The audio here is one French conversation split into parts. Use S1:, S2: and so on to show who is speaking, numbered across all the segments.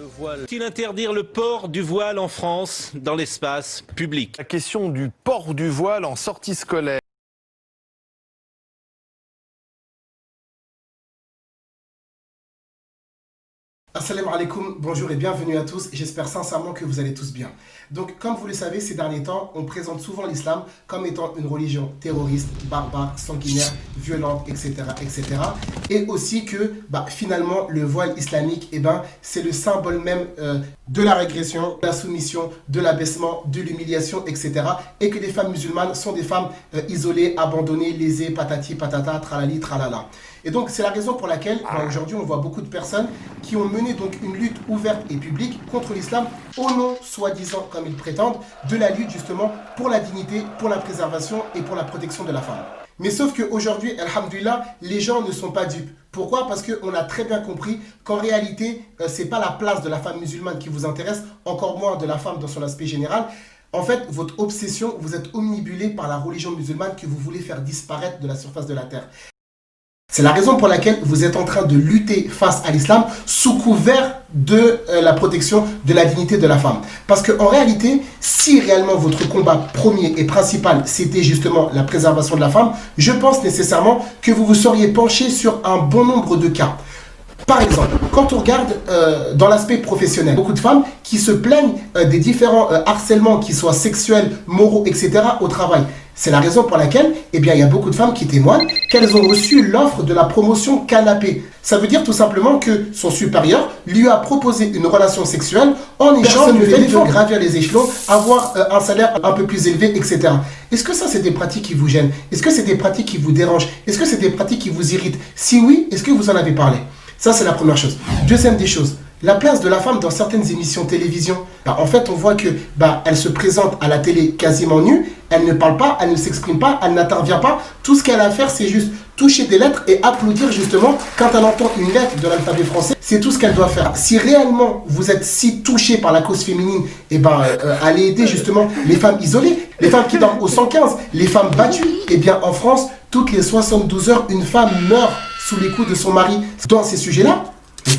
S1: voile. Faut-il interdire le port du voile en France dans l'espace public?
S2: La question du port du voile en sortie scolaire.
S3: Assalamu alaikum, bonjour et bienvenue à tous, j'espère sincèrement que vous allez tous bien. Donc comme vous le savez, ces derniers temps, on présente souvent l'islam comme étant une religion terroriste, barbare, sanguinaire, violente, etc. etc. Et aussi que finalement le voile islamique, c'est le symbole même de la régression, de la soumission, de l'abaissement, de l'humiliation, etc. Et que les femmes musulmanes sont des femmes isolées, abandonnées, lésées, patati, patata, tralali, tralala. Et donc c'est la raison pour laquelle aujourd'hui on voit beaucoup de personnes qui ont mené donc une lutte ouverte et publique contre l'islam au nom, soi-disant comme ils prétendent, de la lutte justement pour la dignité, pour la préservation et pour la protection de la femme. Mais sauf qu'aujourd'hui, alhamdoulilah, les gens ne sont pas dupes. Pourquoi? Parce qu'on a très bien compris qu'en réalité, ce n'est pas la place de la femme musulmane qui vous intéresse, encore moins de la femme dans son aspect général. En fait, votre obsession, vous êtes omnibulé par la religion musulmane que vous voulez faire disparaître de la surface de la terre. C'est la raison pour laquelle vous êtes en train de lutter face à l'islam sous couvert de la protection de la dignité de la femme. Parce qu'en réalité, si réellement votre combat premier et principal, c'était justement la préservation de la femme, je pense nécessairement que vous vous seriez penché sur un bon nombre de cas. Par exemple, quand on regarde dans l'aspect professionnel, beaucoup de femmes qui se plaignent des différents harcèlements, qu'ils soient sexuels, moraux, etc. au travail. C'est la raison pour laquelle, il y a beaucoup de femmes qui témoignent qu'elles ont reçu l'offre de la promotion canapé. Ça veut dire tout simplement que son supérieur lui a proposé une relation sexuelle en échange du fait de gravir les échelons, avoir un salaire un peu plus élevé, etc. Est-ce que ça, c'est des pratiques qui vous gênent? Est-ce que c'est des pratiques qui vous dérangent? Est-ce que c'est des pratiques qui vous irritent? Si oui, est-ce que vous en avez parlé? Ça, c'est la première chose. Deuxième des choses, la place de la femme dans certaines émissions télévision. En fait, on voit que elle se présente à la télé quasiment nue, elle ne parle pas, elle ne s'exprime pas, elle n'intervient pas. Tout ce qu'elle a à faire, c'est juste toucher des lettres et applaudir justement quand elle entend une lettre de l'alphabet français. C'est tout ce qu'elle doit faire. Si réellement vous êtes si touché par la cause féminine, allez aider justement les femmes isolées, les femmes qui dorment au 115, les femmes battues. En France, toutes les 72 heures, une femme meurt sous les coups de son mari. Dans ces sujets-là,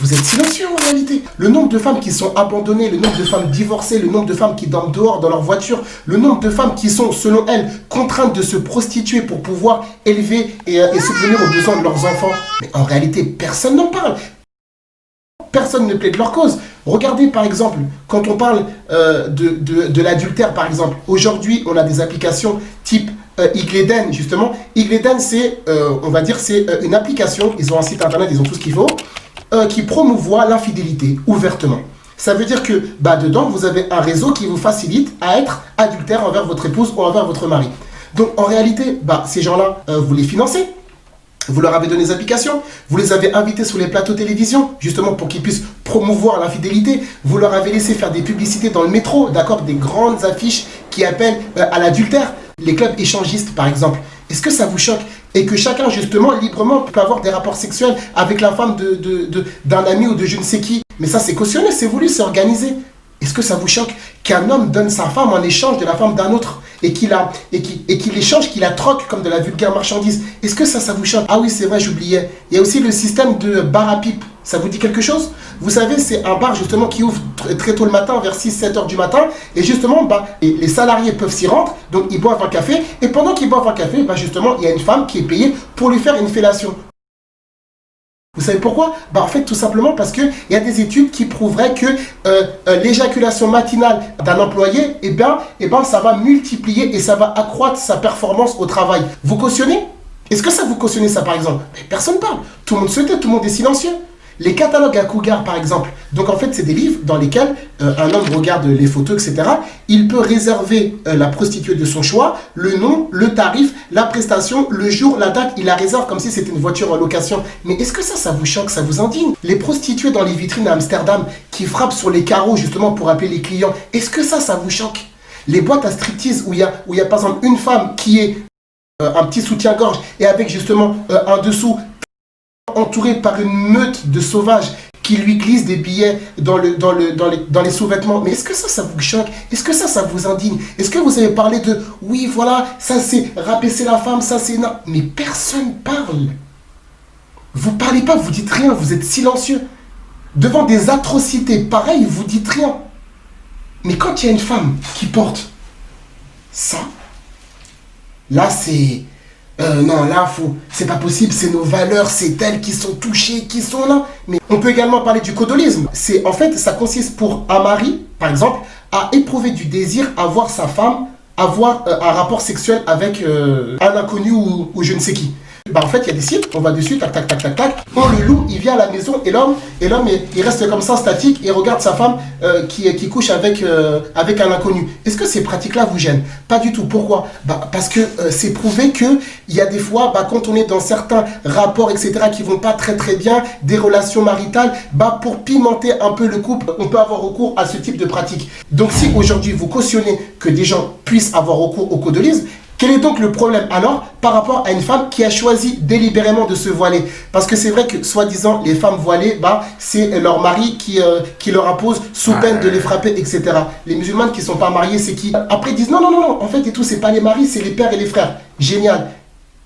S3: vous êtes silencieux en réalité. Le nombre de femmes qui sont abandonnées, le nombre de femmes divorcées, le nombre de femmes qui dorment dehors dans leur voiture, le nombre de femmes qui sont, selon elles, contraintes de se prostituer pour pouvoir élever et subvenir aux besoins de leurs enfants. Mais en réalité, personne n'en parle. Personne ne plaide leur cause. Regardez par exemple, quand on parle de l'adultère par exemple, aujourd'hui on a des applications type Igleden justement. Igleden c'est, on va dire, c'est une application, ils ont un site internet, ils ont tout ce qu'il faut, qui promouvoit l'infidélité ouvertement. Ça veut dire que dedans, vous avez un réseau qui vous facilite à être adultère envers votre épouse ou envers votre mari. Donc en réalité, ces gens-là, vous les financez. Vous leur avez donné des applications, vous les avez invités sur les plateaux télévision, justement pour qu'ils puissent promouvoir l'infidélité. Vous leur avez laissé faire des publicités dans le métro, d'accord, des grandes affiches qui appellent à l'adultère. Les clubs échangistes, par exemple. Est-ce que ça vous choque? Et que chacun, justement, librement, peut avoir des rapports sexuels avec la femme d'un ami ou de je ne sais qui. Mais ça, c'est cautionné, c'est voulu, c'est organisé. Est-ce que ça vous choque qu'un homme donne sa femme en échange de la femme d'un autre et qu'il échange, qu'il la troque comme de la vulgaire marchandise? Est-ce que ça vous choque? Ah oui, c'est vrai, j'oubliais. Il y a aussi le système de bar à pipe. Ça vous dit quelque chose? Vous savez, c'est un bar justement qui ouvre très tôt le matin, vers 6-7 heures du matin. Et justement, les salariés peuvent s'y rendre, donc ils boivent un café. Et pendant qu'ils boivent un café, justement, il y a une femme qui est payée pour lui faire une fellation. Vous savez pourquoi? En fait, tout simplement parce qu'il y a des études qui prouveraient que l'éjaculation matinale d'un employé, ça va multiplier et ça va accroître sa performance au travail. Vous cautionnez? Est-ce que ça vous cautionnez ça par exemple? Mais personne ne parle. Tout le monde se tait, tout le monde est silencieux. Les catalogues à Cougar, par exemple. Donc, en fait, c'est des livres dans lesquels un homme regarde les photos, etc. Il peut réserver la prostituée de son choix, le nom, le tarif, la prestation, le jour, la date. Il la réserve comme si c'était une voiture en location. Mais est-ce que ça vous choque, ça vous indigne? Les prostituées dans les vitrines à Amsterdam qui frappent sur les carreaux, justement, pour appeler les clients. Est-ce que ça vous choque? Les boîtes à striptease où il y a, par exemple, une femme qui est un petit soutien-gorge et avec, justement, un dessous entouré par une meute de sauvages qui lui glissent des billets dans les sous-vêtements. Mais est-ce que ça vous choque? Est-ce que ça vous indigne? Est-ce que vous avez parlé de oui, voilà, ça c'est rabaisser la femme, ça c'est... Non, mais personne parle. Vous parlez pas, vous dites rien, vous êtes silencieux. devant des atrocités pareilles, vous dites rien. Mais quand il y a une femme qui porte ça, là c'est... non, là, c'est pas possible, c'est nos valeurs, c'est elles qui sont touchées, qui sont là. Mais on peut également parler du codolisme. En fait, ça consiste pour un mari, par exemple, à éprouver du désir à voir sa femme avoir un rapport sexuel avec un inconnu ou je ne sais qui. Bah en fait, il y a des sites, on va dessus, tac, tac, tac, tac, tac. On le loue, il vient à la maison et l'homme, il reste comme ça, statique, et regarde sa femme qui couche avec un inconnu. Est-ce que ces pratiques-là vous gênent? Pas du tout. Pourquoi? Bah, parce que c'est prouvé qu'il y a des fois, bah, quand on est dans certains rapports, etc., qui vont pas très très bien, des relations maritales, bah, pour pimenter un peu le couple, on peut avoir recours à ce type de pratique. Donc si aujourd'hui vous cautionnez que des gens puissent avoir recours au codolisme, quel est donc le problème alors par rapport à une femme qui a choisi délibérément de se voiler? Parce que c'est vrai que soi-disant les femmes voilées, bah, c'est leur mari qui leur impose sous peine de les frapper, etc. Les musulmanes qui ne sont pas mariées, c'est qui? Après ils disent non, non, non, non, en fait et tout, c'est pas les maris, c'est les pères et les frères. Génial.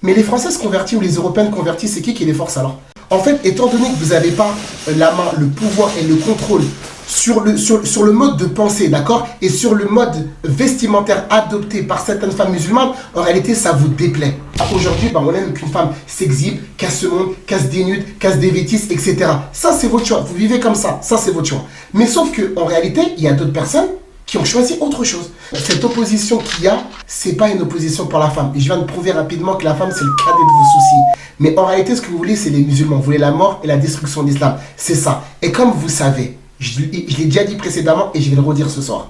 S3: Mais les Françaises converties ou les Européennes converties, c'est qui les force alors? En fait, étant donné que vous n'avez pas la main, le pouvoir et le contrôle sur le mode de pensée, d'accord, et sur le mode vestimentaire adopté par certaines femmes musulmanes, en réalité, ça vous déplaît. Aujourd'hui, bah, on aime qu'une femme s'exhibe, qu'elle se montre, qu'elle se dénude, qu'elle se dévêtisse, etc. Ça, c'est votre choix. Vous vivez comme ça. Ça, c'est votre choix. Mais sauf qu'en réalité, il y a d'autres personnes qui ont choisi autre chose. Cette opposition qu'il y a, c'est pas une opposition pour la femme. Et je viens de prouver rapidement que la femme, c'est le cadet de vos soucis. Mais en réalité, ce que vous voulez, c'est les musulmans. Vous voulez la mort et la destruction de l'islam. C'est ça. Et comme vous savez, je l'ai déjà dit précédemment et je vais le redire ce soir.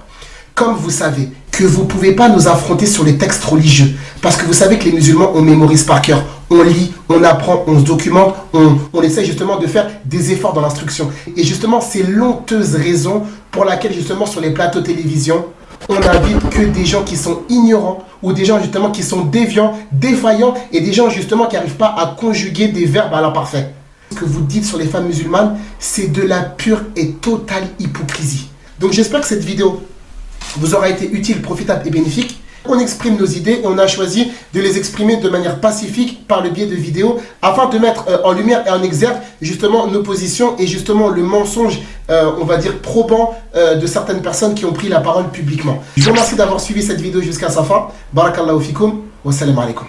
S3: Comme vous savez que vous ne pouvez pas nous affronter sur les textes religieux, parce que vous savez que les musulmans, on mémorise par cœur, on lit, on apprend, on se documente, on essaie justement de faire des efforts dans l'instruction. Et justement, c'est l'honteuse raison pour laquelle justement sur les plateaux télévision, on n'invite que des gens qui sont ignorants ou des gens justement qui sont déviants, défaillants et des gens justement qui n'arrivent pas à conjuguer des verbes à l'imparfait. Ce que vous dites sur les femmes musulmanes, c'est de la pure et totale hypocrisie. Donc j'espère que cette vidéo vous aura été utile, profitable et bénéfique. On exprime nos idées et on a choisi de les exprimer de manière pacifique par le biais de vidéos afin de mettre en lumière et en exergue justement nos positions et justement le mensonge, on va dire probant de certaines personnes qui ont pris la parole publiquement. Je vous remercie d'avoir suivi cette vidéo jusqu'à sa fin. Barakallahu fikoum. Wassalamu alaikum.